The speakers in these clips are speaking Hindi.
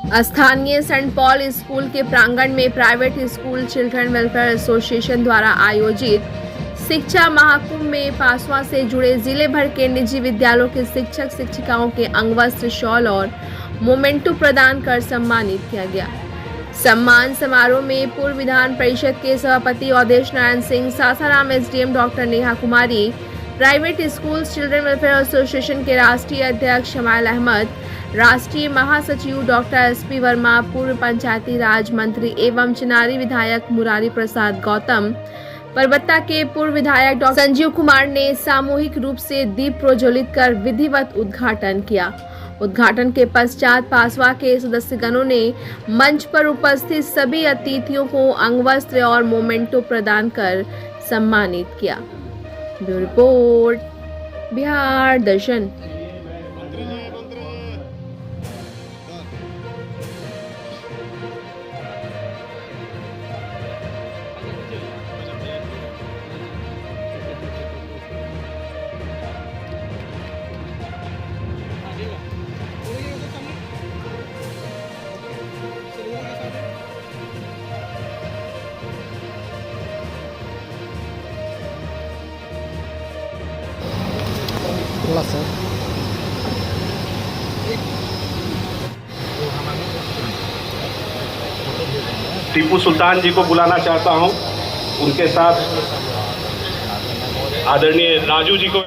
स्थानीय सेंट पॉल स्कूल के प्रांगण में private school children welfare association द्वारा आयोजित शिक्षा महाकुंभ में पासवा से जुड़े जिले भर के निजी विद्यालयों के शिक्षक शिक्षिकाओं के अंगवस्त्र, शॉल और मोमेंटो प्रदान कर सम्मानित किया गया। सम्मान समारोह में पूर्व विधान परिषद के सभापति Awadhesh Narayan Singh, Sasaram SDM doctor Neha Kumari, private school children welfare association के राष्ट्रीय अध्यक्ष शमाइल अहमद, राष्ट्रीय महासचिव डॉक्टर एसपी वर्मा, पूर्व पंचायती राज मंत्री एवं चिनारी विधायक मुरारी प्रसाद गौतम, परबत्ता के पूर्व विधायक डॉक्टर संजीव कुमार ने सामूहिक रूप से दीप प्रज्वलित कर विधिवत उद्घाटन किया। उद्घाटन के पश्चात पासवा के सदस्यगणों ने मंच पर उपस्थित सभी अतिथियों को अंगवस्त्र और मोमेंटो प्रदान कर सम्मानित किया। ब्यूरो रिपोर्ट, बिहार दर्शन। सर टीपू सुल्तान जी को बुलाना चाहता हूं, उनके साथ आदरणीय राजू जी को।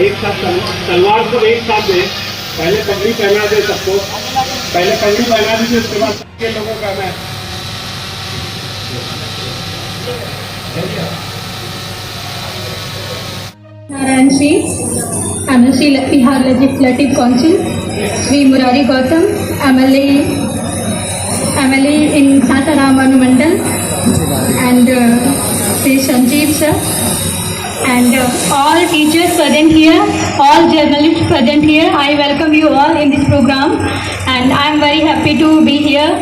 एक साथ तलवार को एक साथ दे, पहले पगड़ी पहना दे सबको, पहले पगड़ी पहना दीजिए, उसके बाद सबके लोगों का मैं Narayan Singh, MLC Bihar legislative council, Shri Murari Gautam, MLA in Sasaram अनुमंडल, and Sri Sanjeev sir, and all teachers present here, all journalists present here. I welcome you all in this program, and I am very happy to be here.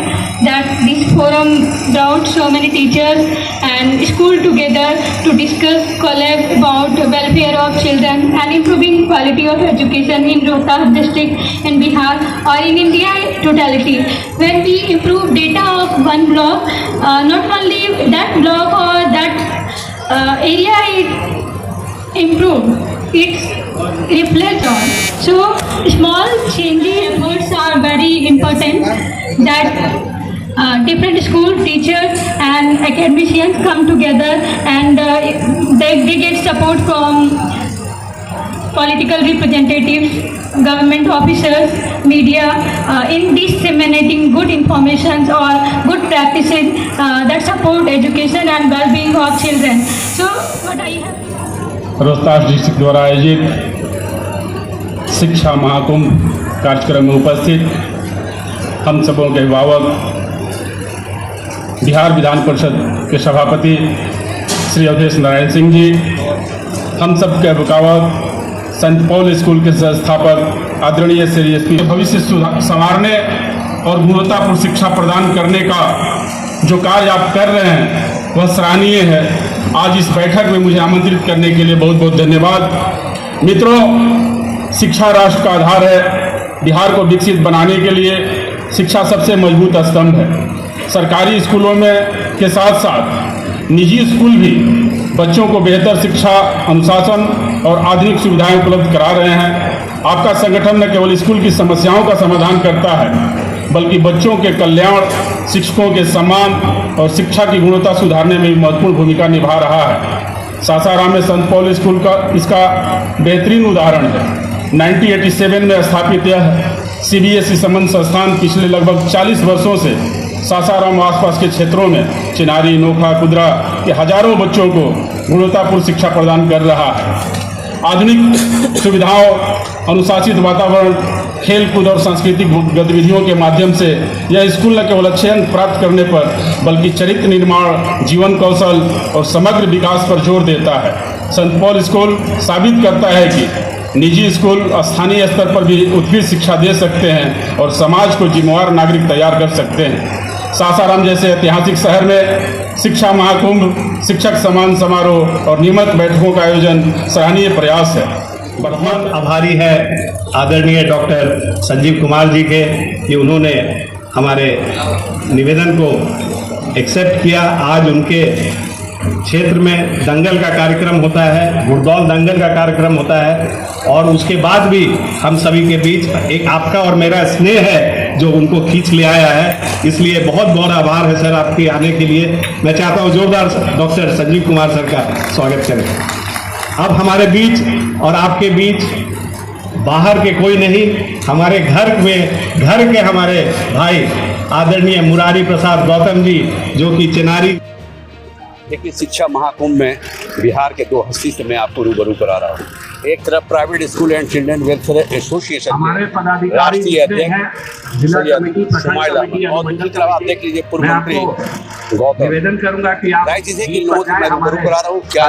That this forum brought so many teachers and school together to discuss, collab about welfare of children and improving quality of education in Rohtak district in Bihar or in India totality. When we improve data of one block, not only that block or that area is improved, it's reflects on. So small changing efforts are very important. That different school teachers and academicians come together and they get support from political representatives, government officers, media in disseminating good information or good practices that support education and well-being of children. So what I have Rohtas district द्वारा आयोजित शिक्षा महाकुंभ कार्यक्रम में उपस्थित हम सबों के अभिभावक, बिहार विधान परिषद के सभापति श्री अवधेश नारायण सिंह जी, हम सब के अभिभावक, सेंट पॉल स्कूल के संस्थापक आदरणीय श्री एसपी, भविष्य संवारने और गुणवत्तापूर्ण शिक्षा प्रदान करने का जो कार्य आप कर रहे हैं वह सराहनीय है। आज इस बैठक में मुझे आमंत्रित करने के लिए बहुत बहुत धन्यवाद। मित्रों, शिक्षा राष्ट्र का आधार है। बिहार को विकसित बनाने के लिए शिक्षा सबसे मजबूत स्तंभ है। सरकारी स्कूलों में के साथ साथ निजी स्कूल भी बच्चों को बेहतर शिक्षा, अनुशासन और आधुनिक सुविधाएं उपलब्ध करा रहे हैं। आपका संगठन न केवल स्कूल की समस्याओं का समाधान करता है, बल्कि बच्चों के कल्याण, शिक्षकों के सम्मान और शिक्षा की गुणवत्ता सुधारने में भी महत्वपूर्ण भूमिका निभा रहा है। सासाराम में सेंट पॉल स्कूल का इसका बेहतरीन उदाहरण है। 1987 में स्थापित यह सीबीएसई संबद्ध संस्थान पिछले लगभग 40 वर्षों से सासाराम आसपास के क्षेत्रों में चिनारी, नोखा, कुदरा के हजारों बच्चों को गुणवत्तापूर्ण शिक्षा प्रदान कर रहा है। आधुनिक सुविधाओं, अनुशासित वातावरण, खेल कूद और सांस्कृतिक गतिविधियों के माध्यम से यह स्कूल न केवल अच्छे अंक प्राप्त करने पर बल्कि चरित्र निर्माण, जीवन कौशल और समग्र विकास पर जोर देता है। सेंट पॉल स्कूल साबित करता है कि निजी स्कूल स्थानीय स्तर पर भी उत्कृष्ट शिक्षा दे सकते हैं और समाज को जिम्मेवार नागरिक तैयार कर सकते हैं। सासाराम जैसे ऐतिहासिक शहर में शिक्षा महाकुंभ, शिक्षक सम्मान समारोह और नियमित बैठकों का आयोजन सराहनीय प्रयास है। बहुत आभारी है आदरणीय डॉक्टर संजीव कुमार जी के कि उन्होंने हमारे निवेदन को एक्सेप्ट किया। आज उनके क्षेत्र में दंगल का कार्यक्रम होता है, गुड़दौल दंगल का कार्यक्रम होता है, और उसके बाद भी हम सभी के बीच एक आपका और मेरा स्नेह है जो उनको खींच ले आया है। इसलिए बहुत बहुत आभार है सर आपके आने के लिए। मैं चाहता हूँ जोरदार डॉक्टर संजीव कुमार सर का स्वागत करें। अब हमारे बीच और आपके बीच बाहर के कोई नहीं, हमारे घर के हमारे भाई आदरणीय मुरारी प्रसाद गौतम जी, जो कि चिनारी। देखिए, शिक्षा महाकुंभ में बिहार के दो हस्ती से मैं आपको रूबरू करा रहा हूँ। एक तरफ private school and children welfare association हमारे पदाधिकारी राष्ट्रीय अध्यक्ष जिला कमेटी, सुमाइल अहमद, और दूसरी तरफ आप देख लीजिए पूर्व मंत्री गौतम। निवेदन करूंगा कि आप जाहिर चीज है कि इन लोगों से मैं रूबरू करा रहा हूँ। क्या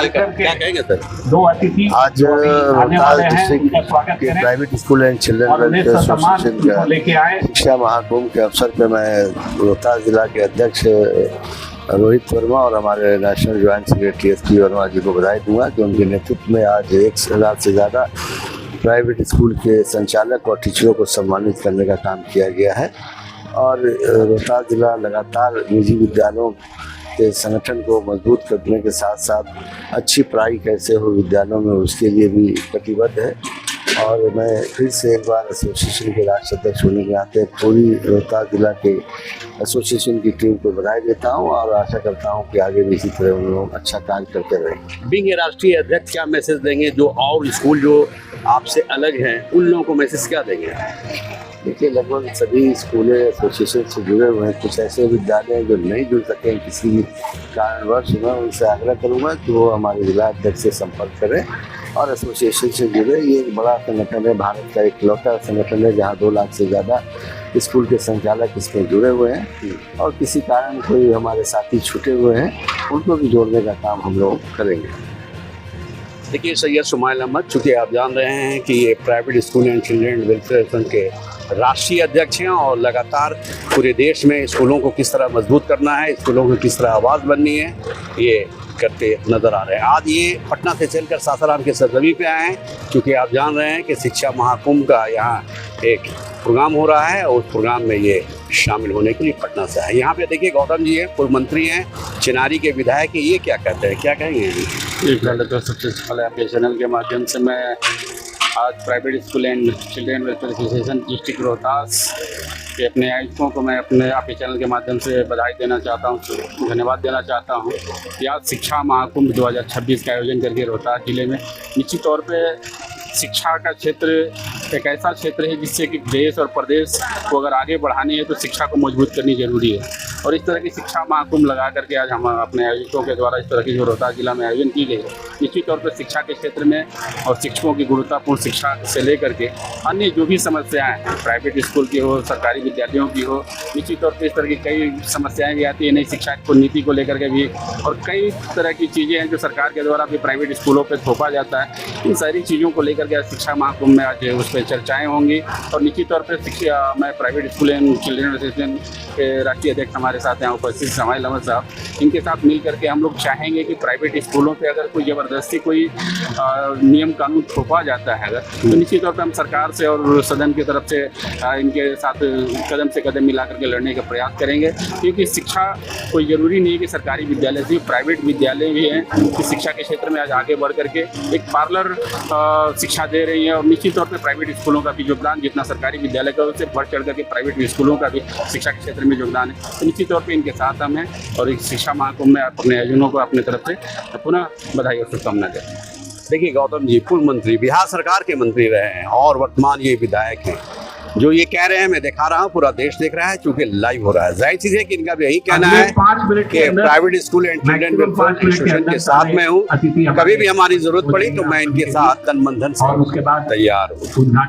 कहेंगे सर? दो अतिथि आज रोहतास डिस्ट्रिक्ट के private school and children welfare association का लेके आए। शिक्षा महाकुंभ के अवसर पर मैं रोहतास जिला के अध्यक्ष रोहित वर्मा और हमारे national joint secretary SP Verma ji को बधाई दूंगा कि उनके नेतृत्व में आज 1000 से ज़्यादा प्राइवेट स्कूल के संचालक और टीचरों को सम्मानित करने का काम किया गया है। और रोहतास जिला लगातार निजी विद्यालयों के संगठन को मजबूत करने के साथ साथ अच्छी पढ़ाई कैसे हो विद्यालयों में, उसके लिए भी कटिबद्ध है। और मैं फिर से एक बार एसोसिएशन के राष्ट्रीय अध्यक्ष होने के नाते पूरी रोहतास जिला के एसोसिएशन की टीम को बधाई देता हूं और आशा करता हूं कि आगे भी इसी तरह उन लोग अच्छा कार्य करते रहेंगे। बीइंग ए राष्ट्रीय अध्यक्ष, क्या मैसेज देंगे जो और स्कूल जो आपसे अलग हैं उन लोगों को मैसेज क्या देंगे? देखिए, लगभग सभी स्कूलें एसोसिएशन से जुड़े हुए हैं। कुछ ऐसे विद्यालय हैं जो नहीं जुड़ सके किसी भी कारणवश, मैं उनसे आग्रह करूंगा कि वो हमारे जिला अध्यक्ष से संपर्क करें और एसोसिएशन से जुड़े। ये एक बड़ा संगठन है, भारत का इकलौता संगठन है जहाँ 2 लाख से ज़्यादा स्कूल के संचालक इसमें जुड़े हुए हैं। और किसी कारण कोई हमारे साथी छूटे हुए हैं, उनको भी जोड़ने का काम हम लोग करेंगे। देखिए, सैयद सुमाइल अहमद, चूँकि आप जान रहे हैं कि ये private school and children welfare association के राष्ट्रीय अध्यक्ष हैं और लगातार पूरे देश में स्कूलों को किस तरह मजबूत करना है, स्कूलों को किस तरह आवाज़ बननी है, ये करते नजर आ रहे हैं। आज ये पटना से चलकर सासाराम के सरजमी पे आए हैं, क्योंकि आप जान रहे हैं कि शिक्षा महाकुंभ का यहाँ एक प्रोग्राम हो रहा है और उस प्रोग्राम में ये शामिल होने के लिए पटना से आए। यहाँ पे देखिए गौतम जी हैं, पूर्व मंत्री हैं, चिनारी के विधायक हैं। ये क्या कहते हैं, क्या कहेंगे? पहले तो सबसे पहले आपके चैनल के माध्यम से मैं आज private school and children welfare association district Rohtas के अपने आयुक्तों को मैं अपने आपके चैनल के माध्यम से बधाई देना चाहता हूँ, धन्यवाद देना चाहता हूँ कि आज शिक्षा महाकुंभ 2026 का आयोजन करके रोहतास जिले में निश्चित तौर पे शिक्षा का क्षेत्र एक ऐसा क्षेत्र है जिससे कि देश और प्रदेश को अगर आगे बढ़ानी है तो शिक्षा को मजबूत करनी जरूरी है। और इस तरह की शिक्षा महाकुंभ लगा करके आज हम अपने आयोजकों के द्वारा इस तरह की जो रोहतास जिला में आयोजन की गई है, निश्चित तौर पर शिक्षा के क्षेत्र में और शिक्षकों की गुणवत्तापूर्ण शिक्षा से लेकर के अन्य जो भी समस्याएं हैं, प्राइवेट स्कूल की हो, सरकारी विद्यालयों की हो, निश्चित तौर पर इस तरह की कई समस्याएं भी आती है नई शिक्षा को नीति को लेकर के भी, और कई तरह की चीज़ें हैं जो सरकार के द्वारा भी प्राइवेट स्कूलों पर थोपा जाता है। इन सारी चीज़ों को लेकर के शिक्षा महाकुंभ में आज उस पर चर्चाएँ होंगी। और निश्चित तौर पर शिक्षा मैं private school and children association के राष्ट्रीय अध्यक्ष हमारे साथ यहाँ उपस्थित सुमाइल अहमद साहब, इनके साथ मिल करके हम लोग चाहेंगे कि प्राइवेट स्कूलों पे अगर कोई ज़बरदस्ती कोई नियम कानून थोपा जाता है अगर, तो निश्चित तौर पर हम सरकार से और सदन की तरफ से इनके साथ कदम से कदम मिला करके लड़ने का प्रयास करेंगे। क्योंकि शिक्षा कोई ज़रूरी नहीं है कि सरकारी विद्यालय से, प्राइवेट विद्यालय भी हैं कि शिक्षा के क्षेत्र में आज आगे बढ़ करके एक पार्लर शिक्षा दे रही है। और निश्चित तौर पर प्राइवेट स्कूलों का भी योगदान जितना सरकारी विद्यालय का उससे बढ़ चढ़ करके प्राइवेट स्कूलों का भी शिक्षा के क्षेत्र में योगदान है। तो निश्चित तौर पे इनके साथ हम हैं और इस शिक्षा महाकुंभ में अपने आयोजनों को अपने तरफ से पुनः बधाई और शुभकामनाएं देते हैं। देखिए गौतम जी पूर्व मंत्री, बिहार सरकार के मंत्री रहे हैं और वर्तमान ये विधायक हैं। जो ये कह रहे हैं मैं दिखा रहा हूँ, पूरा देश देख रहा है क्योंकि लाइव हो रहा है। जाहिर चीज है कि इनका भी यही कहना है कि private school and children welfare association के साथ में हूँ, कभी भी हमारी जरूरत पड़ी तो मैं इनके साथ तन मन धन से तैयार हूँ।